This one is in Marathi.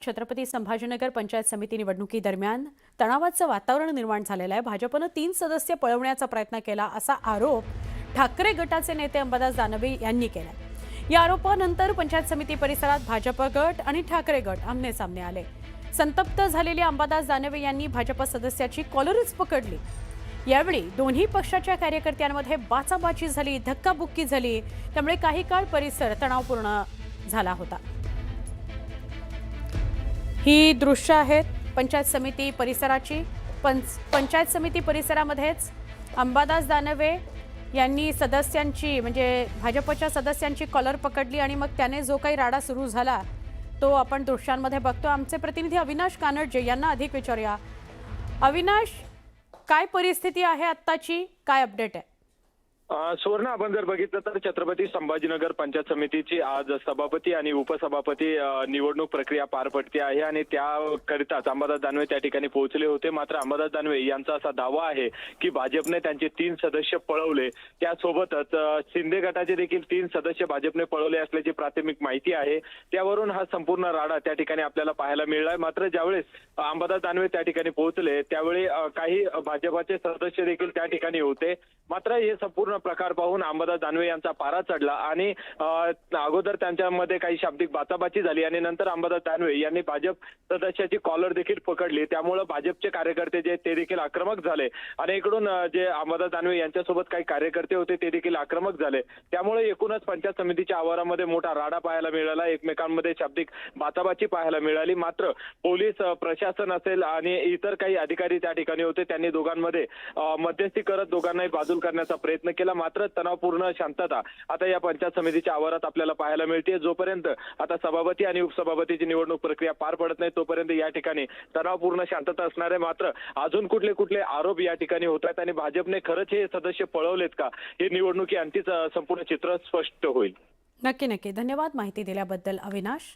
छत्रपती संभाजीनगर पंचायत समिती निवडणुकीदरम्यान तणावाचं वातावरण निर्माण झालेलं आहे। भाजपनं 3 सदस्य पळवण्याचा प्रयत्न केला असा आरोप ठाकरे गटाचे नेते अंबादास दानवे यांनी केला। या आरोपानंतर पंचायत समिती परिसरात भाजप गट आणि ठाकरे गट आमने-सामने आले। संतप्त झालेल्या अंबादास दानवे यांनी भाजप सदस्याची कॉलरच पकडली। यावेळी दोन्ही पक्षाच्या कार्यकर्त्यांमध्ये बाचाबाची झाली, धक्काबुक्की झाली, त्यामुळे काही काळ परिसर तणावपूर्ण झाला होता। ही दृश्य आहेत पंचायत समिती परिसराची। पंचायत समिती परिसरामध्येच अंबादास दानवे यांनी सदस्यांची म्हणजे भाजपच्या सदस्यांची कॉलर पकडली आणि मग त्याने जो काही राडा सुरू झाला तो आपण दृश्यांमध्ये बघतो। आमचे प्रतिनिधी अविनाश कानडजे यांना अधिक विचारूया। अविनाश, काय परिस्थिती आहे आत्ताची, काय अपडेट आहे? सुवर्ण, आपण जर बघितलं तर छत्रपती संभाजीनगर पंचायत समितीची आज सभापती आणि उपसभापती निवडणूक प्रक्रिया पार पडते आहे आणि त्याकरिताच अंबादास दानवे त्या ठिकाणी पोहोचले होते। मात्र अंबादास दानवे यांचा असा दावा आहे की भाजपने त्यांचे 3 सदस्य पळवले, त्यासोबतच शिंदे गटाचे देखील 3 सदस्य भाजपने पळवले असल्याची प्राथमिक माहिती आहे। त्यावरून हा संपूर्ण राडा त्या ठिकाणी आपल्याला पाहायला मिळाला। मात्र ज्यावेळेस अंबादास दानवे त्या ठिकाणी पोहोचले त्यावेळी काही भाजपचे सदस्य देखील त्या ठिकाणी होते। मात्र हे संपूर्ण प्रकार पाहून अंबादास दानवे यांचा पारा चढला आणि अगोदर त्यांच्यामध्ये काही शाब्दिक बाचाबाची झाली आणि नंतर अंबादास दानवे यांनी भाजप सदस्याची कॉलर देखील पकडली। त्यामुळे भाजपचे कार्यकर्ते जे ते देखील आक्रमक झाले आणि इकडून जे अंबादास दानवे यांच्यासोबत काही कार्यकर्ते होते ते देखील आक्रमक झाले। त्यामुळे एकूणच पंचायत समितीच्या आवारामध्ये मोठा राडा पाहायला मिळाला, एकमेकांमध्ये शाब्दिक बाचाबाची पाहायला मिळाली। मात्र पोलीस प्रशासन असेल आणि इतर काही अधिकारी त्या ठिकाणी होते, त्यांनी दोघांमध्ये मध्यस्थी करत दोघांनाही बाजूला करण्याचा प्रयत्न केला। मात्र तणावपूर्ण शांतता आता या पंचायत समितीच्या आवारात आपल्याला पाहायला मिळते। जोपर्यंत आता सभापती आणि उपसभापतीची निवडणूक प्रक्रिया पार पडत नाही तोपर्यंत या ठिकाणी तणावपूर्ण शांतता असणार आहे। मात्र अजून कुठले कुठले आरोप या ठिकाणी होत आहेत आणि भाजपने खरंच हे सदस्य पळवलेत का, हे निवडणुकी अंतीच संपूर्ण चित्र स्पष्ट होईल। नक्की धन्यवाद माहिती दिल्याबद्दल अविनाश।